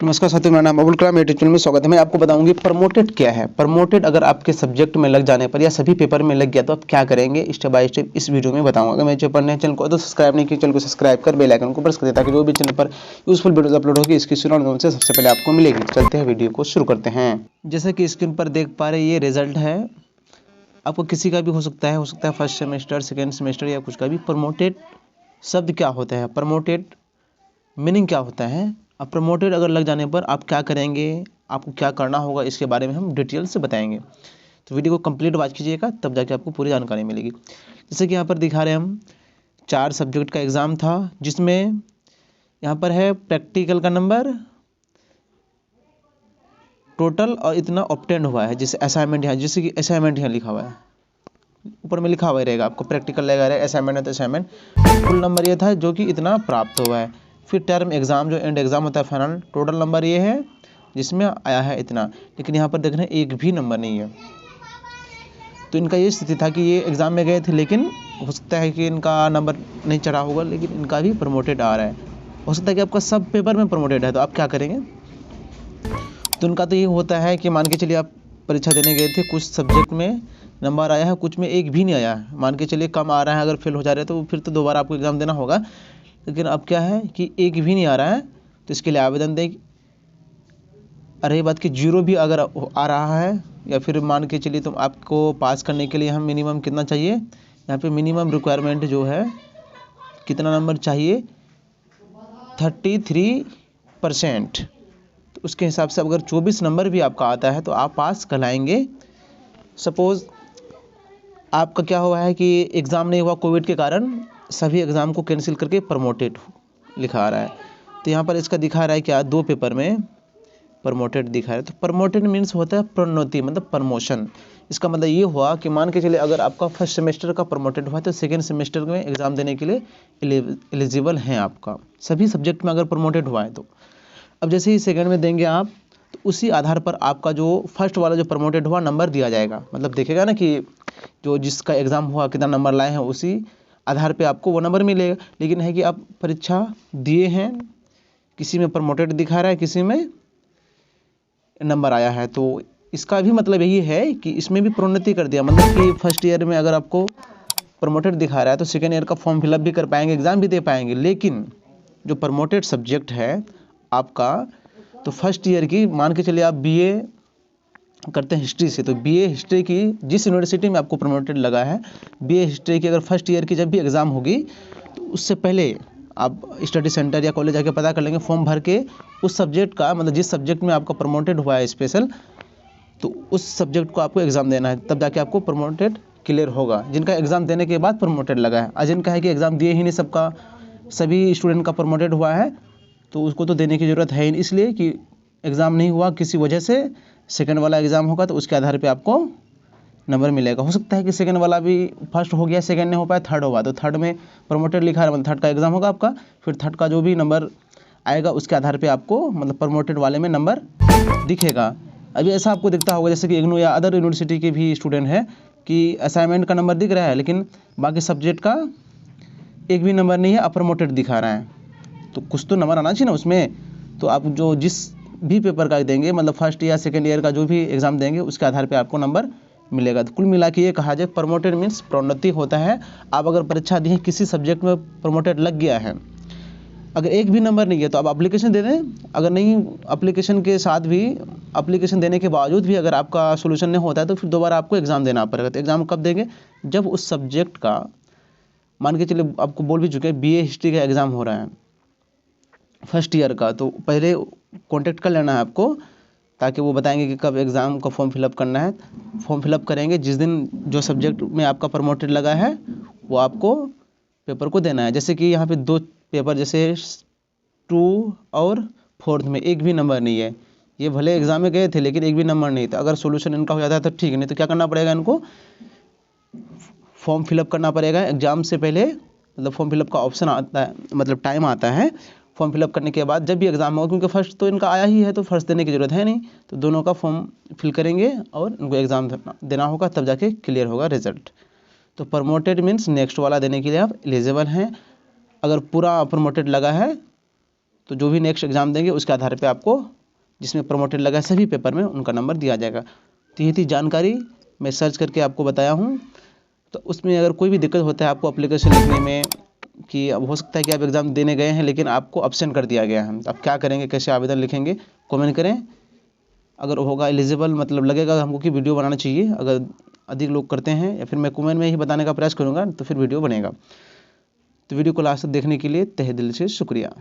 नमस्कार साथियों, मेरा नाम अबुल कलाम, यूट्यूब चैनल में स्वागत है। मैं आपको बताऊंगी प्रमोटेड क्या है। प्रमोटेड अगर आपके सब्जेक्ट में लग जाने पर या सभी पेपर में लग गया तो आप क्या करेंगे, स्टेप बाय स्टेप इस वीडियो में बताऊंगा। अगर मेरे चैनल पर नए चैनल को तो सब्सक्राइब नहीं किया, चैनल को सब्सक्राइब कर बेल आइकन को प्रेस कर दे ताकि जो भी चैनल पर यूजफुल वीडियोस अपलोड होगी इसकी सूचना से सबसे पहले आपको मिलेगी। चलते हैं वीडियो को शुरू करते हैं। जैसे कि स्क्रीन पर देख पा रहे ये रिजल्ट है। आपको किसी का भी हो सकता है फर्स्ट सेमेस्टर, सेकेंड सेमेस्टर या कुछ का भी। प्रमोटेड शब्द क्या होता है, प्रमोटेड मीनिंग क्या होता है, अब प्रमोटेड अगर लग जाने पर आप क्या करेंगे, आपको क्या करना होगा, इसके बारे में हम डिटेल से बताएंगे। तो वीडियो को कंप्लीट वॉच कीजिएगा, तब जाके आपको पूरी जानकारी मिलेगी। जैसे कि यहाँ पर दिखा रहे हैं हम 4 सब्जेक्ट का एग्ज़ाम था, जिसमें यहाँ पर है प्रैक्टिकल का नंबर टोटल और इतना ऑब्टेन हुआ है। जैसे असाइनमेंट यहाँ, जैसे कि असाइनमेंट यहाँ लिखा हुआ है, ऊपर में लिखा हुआ ही रहेगा, आपको प्रैक्टिकल लगेगा रहेगा, असाइनमेंट है तो असाइनमेंट। कुल नंबर ये था जो कि इतना प्राप्त हुआ है। फिर टर्म एग्ज़ाम जो एंड एग्ज़ाम होता है फाइनल, टोटल नंबर ये है जिसमें आया है इतना। लेकिन यहाँ पर देख रहे हैं एक भी नंबर नहीं है। तो इनका ये स्थिति था कि ये एग्ज़ाम में गए थे, लेकिन हो सकता है कि इनका नंबर नहीं चढ़ा होगा, लेकिन इनका भी प्रमोटेड आ रहा है। हो सकता है कि आपका सब पेपर में प्रमोटेड है, तो आप क्या करेंगे। तो उनका तो ये होता है कि मान के चलिए आप परीक्षा देने गए थे, कुछ सब्जेक्ट में नंबर आया है, कुछ में एक भी नहीं आया है। मान के चलिए कम आ रहा है, अगर फेल हो जा रहे हैं तो फिर तो दोबारा आपको एग्ज़ाम देना होगा। लेकिन अब क्या है कि एक भी नहीं आ रहा है, तो इसके लिए आवेदन दें। रही बात कि जीरो भी अगर आ रहा है, या फिर मान के चलिए तो आपको पास करने के लिए हम मिनिमम कितना चाहिए, यहाँ पे मिनिमम रिक्वायरमेंट जो है कितना नंबर चाहिए, 33%। तो उसके हिसाब से अगर 24 नंबर भी आपका आता है तो आप पास कहलाएंगे। सपोज़ आपका क्या हुआ है कि एग्ज़ाम नहीं हुआ कोविड के कारण, सभी एग्ज़ाम को कैंसिल करके प्रमोटेड लिखा आ रहा है। तो यहाँ पर इसका दिखा रहा है क्या, 2 पेपर में प्रमोटेड दिखा रहा है। तो प्रमोटेड मीन्स होता है प्रोन्नति, मतलब प्रमोशन। इसका मतलब ये हुआ कि मान के चलिए अगर आपका फर्स्ट सेमेस्टर का प्रमोटेड हुआ तो सेकेंड सेमेस्टर में एग्ज़ाम देने के लिए एलिजिबल हैं आपका, सभी सब्जेक्ट में अगर प्रमोटेड हुआ है तो। अब जैसे ही सेकेंड में देंगे आप, तो उसी आधार पर आपका जो फर्स्ट वाला जो प्रमोटेड हुआ नंबर दिया जाएगा। मतलब देखेगा ना कि जो जिसका एग्ज़ाम हुआ कितना नंबर लाए हैं, उसी आधार पे आपको वो नंबर मिलेगा। लेकिन है कि आप परीक्षा दिए हैं, किसी में प्रमोटेड दिखा रहा है, किसी में नंबर आया है, तो इसका भी मतलब यही है कि इसमें भी प्रोन्नति कर दिया। मतलब कि फर्स्ट ईयर में अगर आपको प्रमोटेड दिखा रहा है तो सेकेंड ईयर का फॉर्म फिलअप भी कर पाएंगे, एग्ज़ाम भी दे पाएंगे। लेकिन जो प्रमोटेड सब्जेक्ट है आपका, तो फर्स्ट ईयर की मान के चलिए आप बीए करते हैं हिस्ट्री से, तो बीए हिस्ट्री की जिस यूनिवर्सिटी में आपको प्रमोटेड लगा है, बीए हिस्ट्री की अगर फर्स्ट ईयर की जब भी एग्ज़ाम होगी तो उससे पहले आप स्टडी सेंटर या कॉलेज जाके पता कर लेंगे, फॉर्म भर के उस सब्जेक्ट का, मतलब जिस सब्जेक्ट में आपका प्रमोटेड हुआ है स्पेशल, तो उस सब्जेक्ट को आपको एग्ज़ाम देना है, तब जाके आपको प्रमोटेड क्लियर होगा। जिनका एग्ज़ाम देने के बाद प्रमोटेड लगा है, और जिनका है कि एग्ज़ाम दिए ही नहीं, सबका सभी स्टूडेंट का प्रमोटेड हुआ है, तो उसको तो देने की ज़रूरत है ही नहीं, इसलिए कि एग्ज़ाम नहीं हुआ किसी वजह से, सेकंड वाला एग्ज़ाम होगा तो उसके आधार पे आपको नंबर मिलेगा। हो सकता है कि सेकंड वाला भी फर्स्ट हो गया, सेकंड नहीं हो पाया, थर्ड होगा, तो थर्ड में प्रमोटेड लिखा है, मतलब थर्ड का एग्ज़ाम होगा आपका, फिर थर्ड का जो भी नंबर आएगा उसके आधार पे आपको, मतलब प्रमोटेड वाले में नंबर दिखेगा। अभी ऐसा आपको दिखता होगा जैसे कि इग्नू या अदर यूनिवर्सिटी के भी स्टूडेंट हैं कि असाइनमेंट का नंबर दिख रहा है, लेकिन बाकी सब्जेक्ट का एक भी नंबर नहीं है, अप्रमोटेड दिखा रहा है। तो कुछ तो नंबर आना चाहिए ना उसमें। तो आप जो जिस भी पेपर का देंगे, मतलब फर्स्ट या सेकेंड ईयर का जो भी एग्ज़ाम देंगे, उसके आधार पे आपको नंबर मिलेगा। तो कुल मिला के ये कहा जाए प्रमोटेड मीन्स प्रोन्नति होता है। आप अगर परीक्षा दी है, किसी सब्जेक्ट में प्रमोटेड लग गया है, अगर एक भी नंबर नहीं है तो आप एप्लीकेशन दे दें। अगर नहीं, एप्लीकेशन के साथ भी, एप्लीकेशन देने के बावजूद भी अगर आपका सोल्यूशन नहीं होता है तो फिर दोबारा आपको एग्ज़ाम देना पड़ेगा। तो एग्ज़ाम कब देंगे, जब उस सब्जेक्ट का, मान के चलिए आपको बोल भी चुके हैं बीए हिस्ट्री का एग्ज़ाम हो रहा है फर्स्ट ईयर का, तो पहले कांटेक्ट कर लेना है आपको, ताकि वो बताएंगे कि कब एग्ज़ाम का फॉर्म फिलअप करना है। फॉर्म फिलअप करेंगे जिस दिन जो सब्जेक्ट में आपका प्रमोटेड लगा है वो आपको पेपर को देना है। जैसे कि यहाँ पे 2 पेपर, जैसे 2 और 4th में एक भी नंबर नहीं है, ये भले एग्ज़ाम में गए थे लेकिन एक भी नंबर नहीं था। अगर सोल्यूशन इनका हो जाता है तो ठीक, नहीं तो क्या करना पड़ेगा, इनको फॉर्म फिलअप करना पड़ेगा एग्ज़ाम से पहले। मतलब फॉर्म फिलअप का ऑप्शन आता है, मतलब टाइम आता है, फॉर्म फिलअप करने के बाद जब भी एग्ज़ाम होगा, क्योंकि फर्स्ट तो इनका आया ही है तो फर्स्ट देने की ज़रूरत है नहीं, तो दोनों का फॉर्म फिल करेंगे और इनको एग्ज़ाम देना होगा, तब जाके क्लियर होगा रिजल्ट। तो प्रमोटेड मीन्स नेक्स्ट वाला देने के लिए आप एलिजिबल हैं। अगर पूरा प्रमोटेड लगा है तो जो भी नेक्स्ट एग्ज़ाम देंगे उसके आधार पे आपको जिसमें प्रमोटेड लगा है सभी पेपर में उनका नंबर दिया जाएगा। तो ये थी जानकारी, मैं सर्च करके आपको बताया हूँ। तो उसमें अगर कोई भी दिक्कत होता है आपको एप्लीकेशन लिखने में, कि अब हो सकता है कि आप एग्ज़ाम देने गए हैं लेकिन आपको अब्सेंट कर दिया गया है, तो आप क्या करेंगे, कैसे आवेदन लिखेंगे, कमेंट करें। अगर होगा एलिजिबल, मतलब लगेगा हमको कि वीडियो बनाना चाहिए, अगर अधिक लोग करते हैं या फिर मैं कमेंट में ही बताने का प्रयास करूँगा तो फिर वीडियो बनेगा। तो वीडियो को लास्ट तक देखने के लिए तहे दिल से शुक्रिया।